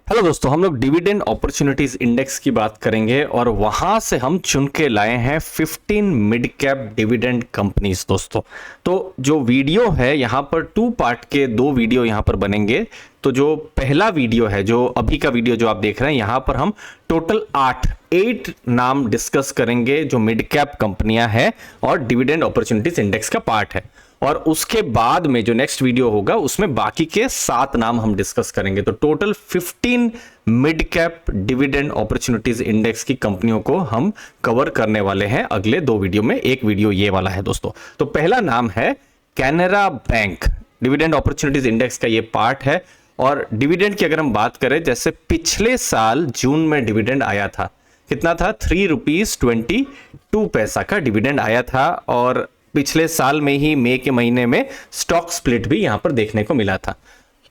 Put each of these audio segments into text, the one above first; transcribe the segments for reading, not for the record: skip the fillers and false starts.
Hello दोस्तों, हम लोग डिविडेंड अपॉर्चुनिटीज इंडेक्स की बात करेंगे और वहां से हम चुन के लाए हैं 15 मिड कैप डिविडेंड कंपनीज। दोस्तों तो जो वीडियो है यहाँ पर टू पार्ट के दो वीडियो यहाँ पर बनेंगे। तो जो पहला वीडियो है, जो अभी का वीडियो जो आप देख रहे हैं, यहाँ पर हम टोटल 8 नाम डिस्कस करेंगे जो मिड कैप कंपनियां हैं और डिविडेंड अपॉर्चुनिटीज इंडेक्स का पार्ट है। और उसके बाद में जो नेक्स्ट वीडियो होगा उसमें बाकी के 7 नाम हम डिस्कस करेंगे। तो total 15 mid cap dividend opportunities index की कंपनियों को हम कवर करने वाले हैं अगले 2 वीडियो में। एक वीडियो ये वाला है दोस्तों। तो पहला नाम है Canara bank. Dividend opportunities index का ये पार्ट है। और डिविडेंड की अगर हम बात करें, जैसे पिछले साल जून में डिविडेंड आया था, कितना था? 3 रुपीज 22 पैसा का डिविडेंड आया था। और पिछले साल में ही मई के महीने में स्टॉक स्प्लिट भी यहां पर देखने को मिला था।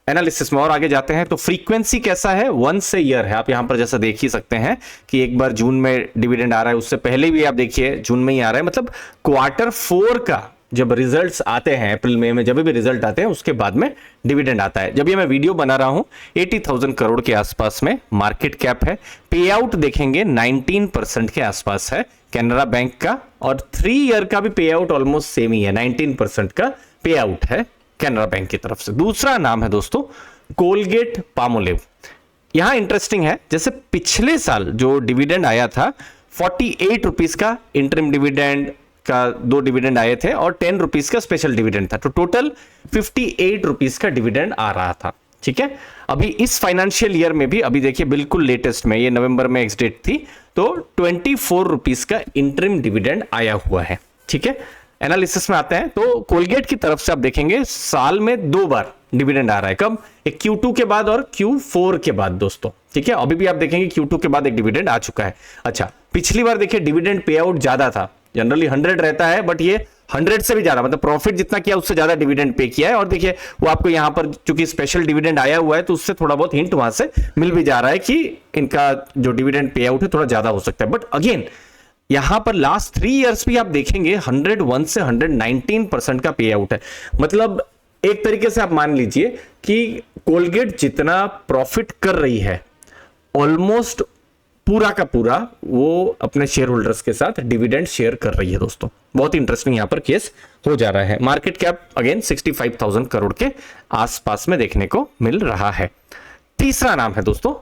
एनालिसिस में और आगे जाते हैं तो फ्रीक्वेंसी कैसा है? 1 ईयर है। आप यहां पर जैसा देख ही सकते हैं कि एक बार जून में डिविडेंड आ रहा है, उससे पहले भी आप देखिए जून में ही आ रहा है। मतलब Q4 का जब रिजल्ट्स आते हैं, अप्रैल मई में जब भी रिजल्ट आते हैं उसके बाद में डिविडेंड आता है। जब ये मैं वीडियो बना रहा हूं 80,000 करोड़ के आसपास में मार्केट कैप है। पे आउट देखेंगे 19% के आसपास है कैनरा बैंक का। और 3 ईयर का भी पे आउट ऑलमोस्ट सेम ही है, 19% का पे आउट है कैनरा बैंक की तरफ से। दूसरा नाम है दोस्तों कोलगेट पामोलिव। यहां इंटरेस्टिंग है, जैसे पिछले साल जो डिविडेंड आया था 48 रुपीज का इंटरिम डिविडेंड का 2 डिविडेंड आए थे और 10 रुपीज का स्पेशल डिविडेंड था। तो टोटल 58 रुपीज का डिविडेंड आ रहा था। ठीक है, अभी इस फाइनेंशियल ईयर में भी अभी देखिए बिल्कुल लेटेस्ट में, ये नवंबर में एक्स डेट थी, तो 24 रुपीज का इंटरिम डिविडेंड आया हुआ है। ठीक है, एनालिसिस में आते हैं तो कोलगेट की तरफ से आप देखेंगे साल में 2 बार डिविडेंड आ रहा है। कब? एक Q2 के बाद और Q4 के बाद दोस्तों। ठीक है, अभी भी आप देखेंगे Q2 के बाद एक डिविडेंड आ चुका है। अच्छा, पिछली बार देखिए डिविडेंड पे आउट ज्यादा था, जनरली 100 रहता है, बट ये 100 से भी ज्यादा, मतलब प्रॉफिट जितना किया उससे ज्यादा डिविडेंड पे किया है। और देखिए वो आपको यहां पर चूंकि स्पेशल डिविडेंड आया हुआ है तो उससे थोड़ा बहुत हिंट वहां से मिल भी जा रहा है कि इनका जो डिविडेंड पे आउट है थोड़ा ज्यादा हो सकता है। बट अगेन यहां पर लास्ट 3 इयर्स भी आप देखेंगे 101 से 119% का पे आउट है। मतलब एक तरीके से आप मान लीजिए कि कोलगेट जितना प्रॉफिट कर रही है ऑलमोस्ट पूरा का पूरा वो अपने शेयर होल्डर्स के साथ डिविडेंड शेयर कर रही है दोस्तों। बहुत इंटरेस्टिंग यहां पर केस हो जा रहा है। मार्केट कैप अगेन 65,000 करोड़ के आसपास में देखने को मिल रहा है। तीसरा नाम है दोस्तों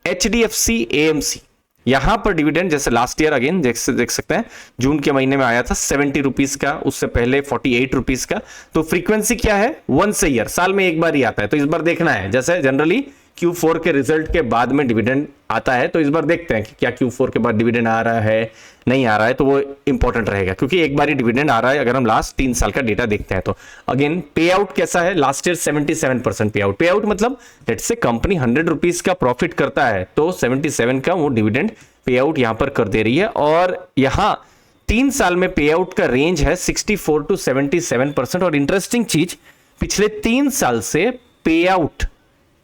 HDFC AMC। यहां पर डिविडेंड जैसे लास्ट ईयर अगेन देख सकते हैं जून के महीने में आया था 70 रुपीज का, उससे पहले 48 रुपीज का। तो फ्रीक्वेंसी क्या है? 1 ईयर, साल में एक बार ही आता है। तो इस बार देखना है, जैसे जनरली Q4 के रिजल्ट के बाद में डिविडेंड आता है, तो इस बार देखते हैं कि क्या Q4 के बाद डिविडेंड आ रहा है, नहीं आ रहा है। तो वो इंपॉर्टेंट रहेगा क्योंकि एक बार ही डिविडेंड आ रहा है अगर हम लास्ट 3 साल का डेटा देखते हैं तो। अगेन पे आउट कैसा है? लास्ट ईयर 77% पे आउट। पे आउट मतलब लेट्स से कंपनी 100 रुपीज का प्रॉफिट करता है तो 77 का वो डिविडेंड पे आउट यहां पर कर दे रही है। और यहां 3 साल में पे आउट का रेंज है 64 to 77%। और इंटरेस्टिंग चीज, पिछले 3 साल से पे आउट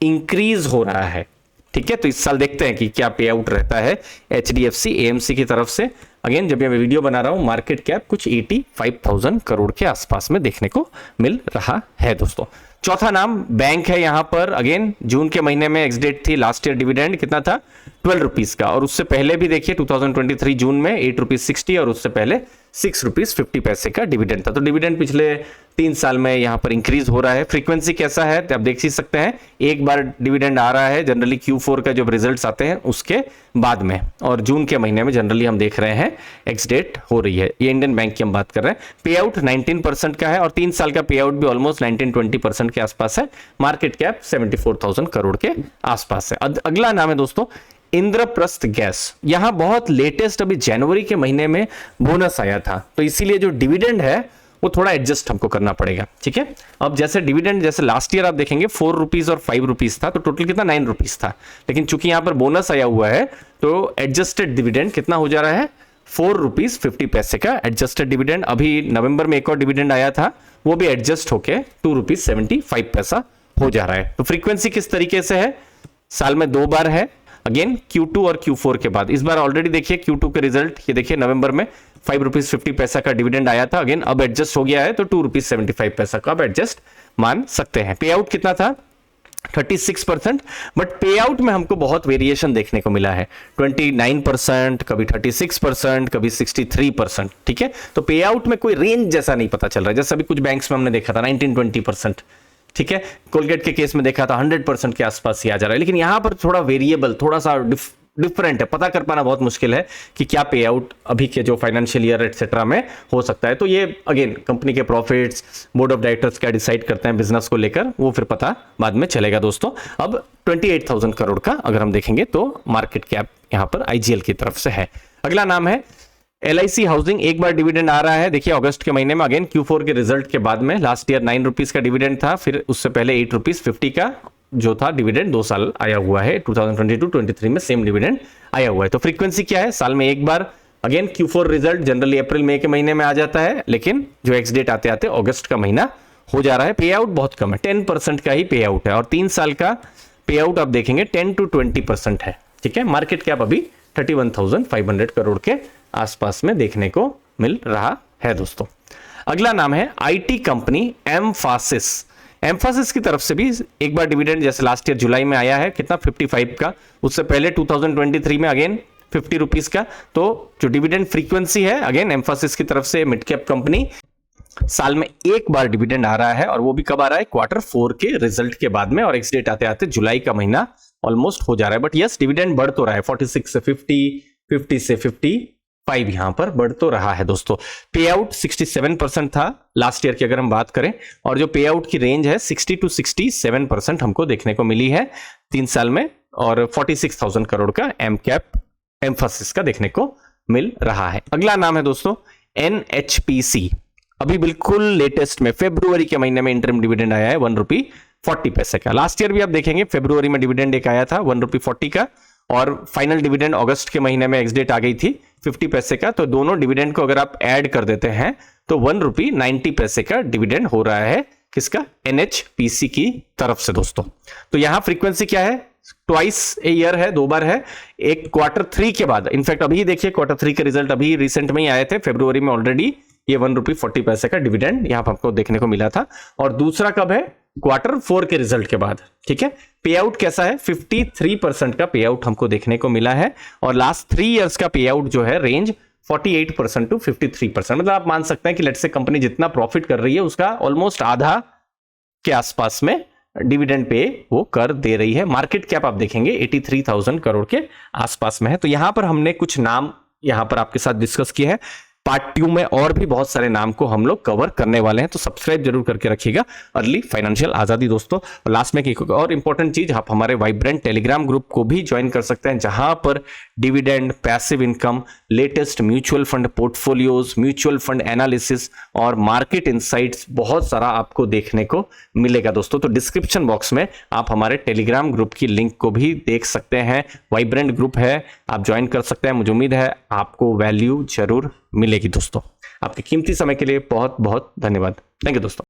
इंक्रीज हो रहा है। ठीक है, तो इस साल देखते हैं कि क्या पे आउट रहता है HDFC AMC की तरफ से। अगेन जब मैं वीडियो बना रहा हूं मार्केट कैप कुछ 85,000 करोड़ के आसपास में देखने को मिल रहा है दोस्तों। चौथा नाम बैंक है यहां पर। अगेन जून के महीने में एक्स डेट थी, लास्ट ईयर डिविडेंड कितना था? 12 रुपीज का। और उससे पहले भी देखिए 2023 जून में 8 रुपीज 60 और उससे पहले 6 रुपीज 50 पैसे का डिविडेंड था। तो डिविडेंड पिछले 3 साल में यहां पर इंक्रीज हो रहा है। फ्रीक्वेंसी कैसा है आप देख ही सकते हैं, एक बार डिविडेंड आ रहा है जनरली Q4 का जब रिजल्ट्स आते हैं उसके बाद में। और जून के महीने में जनरली हम देख रहे हैं एक्स डेट हो रही है। ये इंडियन बैंक की हम बात कर रहे हैं। पे आउट 19% का है और 3 साल का पे आउट भी ऑलमोस्ट 19-20% के आसपास है। मार्केट कैप 74,000 करोड़ के आसपास है। अगला नाम है दोस्तों इंद्रप्रस्थ गैस। यहां बहुत लेटेस्ट अभी जनवरी के महीने में बोनस आया था, तो इसीलिए जो डिविडेंड है वो थोड़ा एडजस्ट हमको करना पड़ेगा। ठीक है, अब जैसे डिविडेंड जैसे लास्ट ईयर आप देखेंगे 4 रुपीज और 5 रुपीज था, तो टोटल कितना 9 रुपीज था। लेकिन चूंकि यहां पर बोनस आया हुआ है तो एडजस्टेड डिविडेंड कितना हो जा रहा है? 4 रुपीज 50 पैसे का एडजस्टेड डिविडेंड। अभी नवंबर में एक और डिविडेंड आया था, वो भी एडजस्ट होके 2 रुपीज 75 पैसा हो जा रहा है। तो फ्रीक्वेंसी किस तरीके से है? साल में 2 बार है। अगेन Q2 और Q4 के बाद। इस बार ऑलरेडी देखिए Q2 के रिजल्ट, ये देखिए नवंबर में 5 रुपीज 50 पैसा का डिविडेंड आया था। अगेन अब एडजस्ट हो गया है तो 2 रुपीज 75 पैसा का आप एडजस्ट मान सकते हैं। पे आउट कितना था? 36%, बट पे आउट में हमको बहुत वेरिएशन देखने को मिला है, 29%, कभी 36%, कभी 63%। ठीक है, तो पे आउट में कोई रेंज जैसा नहीं पता चल रहा है, जैसे अभी कुछ बैंक्स में हमने देखा था 19-20%। ठीक है, कोलगेट के केस में देखा था 100% के आसपास ही आ जा रहा है, लेकिन यहां पर थोड़ा वेरिएबल, थोड़ा सा डिफरेंट है, पता कर पाना बहुत मुश्किल है कि क्या पे आउट अभी के जो फाइनेंशियल ईयर एटसेट्रा में हो सकता है। तो ये अगेन कंपनी के प्रॉफिट्स, बोर्ड ऑफ डायरेक्टर्स क्या डिसाइड करते हैं बिजनेस को लेकर, वो फिर पता बाद में चलेगा दोस्तों। अब 28,000 करोड़ का अगर हम देखेंगे तो मार्केट कैप यहां पर आईजीएल की तरफ से है। अगला नाम है LIC हाउसिंग। एक बार डिविडेंड आ रहा है, देखिए अगस्त के महीने में, अगेन Q4 के रिजल्ट के बाद में। लास्ट ईयर 9 रुपीज का डिविडेंड था, फिर उससे पहले 8 रुपीज 50 का जो था डिविडेंड 2 साल आया हुआ है। 2022-23 में सेम डिविडेंड आया हुआ है। तो फ्रीक्वेंसी क्या है, साल में एक बार। अगेन Q4 रिजल्ट जनरली अप्रैल मई के महीने में आ जाता है, लेकिन जो एक्स डेट आते आते अगस्त का महीना हो जा रहा है। पे आउट बहुत कम है, 10% का ही पे आउट है, और 3 साल का पे आउट आप देखेंगे 10 to 20% है। ठीक है, मार्केट कैप अभी 31,500 करोड़ के आसपास में देखने को मिल रहा है दोस्तों। अगला नाम है IT कंपनी एम्फासिस। एम्फासिस की तरफ से भी एक बार डिविडेंड जैसे लास्ट ईयर जुलाई में आया है, कितना 55 का, उससे पहले 2023 में अगेन 50 रुपीज का। तो जो डिविडेंड फ्रीक्वेंसी है अगेन एम्फासिस की तरफ से, मिड कैप कंपनी, साल में एक बार डिविडेंड आ रहा है, और वो भी कब आ रहा है, Q4 के रिजल्ट के बाद में, और एक्स डेट आते आते जुलाई का महीना ऑलमोस्ट हो जा रहा है। बट यस, डिविडेंड बढ़ तो रहा है, 46 से 50, 50 से 55 यहां पर बढ़ तो रहा है दोस्तों। पे आउट 67% था लास्ट ईयर की अगर हम बात करें, और जो पे आउट की रेंज है 60 to 67% हमको देखने को मिली है 3 साल में, और 46,000 करोड़ का एम कैप एम्फासिस का देखने को मिल रहा है। अगला नाम है दोस्तों NHPC। अभी बिल्कुल लेटेस्ट में फरवरी के महीने में इंटरिम डिविडेंड आया है 1 रुपी 40 पैसे का। लास्ट ईयर भी आप देखेंगे फरवरी में डिविडेंड एक आया था 1 रुपी 40 का, और फाइनल डिविडेंड अगस्त के महीने में एक्स डेट आ गई थी 50 पैसे का। तो दोनों डिविडेंड को अगर आप ऐड कर देते हैं तो 1 रुपी 90 पैसे का डिविडेंड हो रहा है, किसका, NHPC की तरफ से दोस्तों। तो यहां फ्रीक्वेंसी क्या है, ट्वाइस ए ईयर है, 2 बार है, एक Q3 के बाद। इनफैक्ट अभी देखिए Q3 के रिजल्ट अभी रिसेंट में ही आए थे, फरवरी में ऑलरेडी ये 1 रुपी 40 पैसे का डिविडेंड यहां पर आपको देखने को मिला था, और दूसरा कब है, Q4 के रिजल्ट के बाद। ठीक है, पे आउट कैसा है, 53% का पे आउट हमको देखने को मिला है, और लास्ट 3 इयर्स का पे आउट जो है रेंज 48% to 53%। मतलब आप मान सकते हैं कि लेट्स से कंपनी जितना प्रॉफिट कर रही है उसका ऑलमोस्ट आधा के आसपास में डिविडेंड पे वो कर दे रही है। मार्केट कैप आप देखेंगे 83,000 करोड़ के आसपास में है। तो यहां पर हमने कुछ नाम यहां पर आपके साथ डिस्कस किए हैं। पार्ट 2 में और भी बहुत सारे नाम को हम लोग कवर करने वाले हैं, तो सब्सक्राइब जरूर करके रखिएगा। अर्ली फाइनेंशियल आजादी दोस्तों। और लास्ट में एक और इंपॉर्टेंट चीज, आप हमारे वाइब्रेंट टेलीग्राम ग्रुप को भी ज्वाइन कर सकते हैं, जहां पर dividend, passive income, latest mutual fund portfolios, mutual fund analysis और मार्केट इनसाइट्स बहुत सारा आपको देखने को मिलेगा दोस्तों। तो डिस्क्रिप्शन बॉक्स में आप हमारे टेलीग्राम ग्रुप की लिंक को भी देख सकते हैं। वाइब्रेंट ग्रुप है, आप ज्वाइन कर सकते हैं। मुझे उम्मीद है आपको वैल्यू जरूर मिलेगी दोस्तों। आपके कीमती समय के लिए बहुत बहुत धन्यवाद। थैंक यू दोस्तों।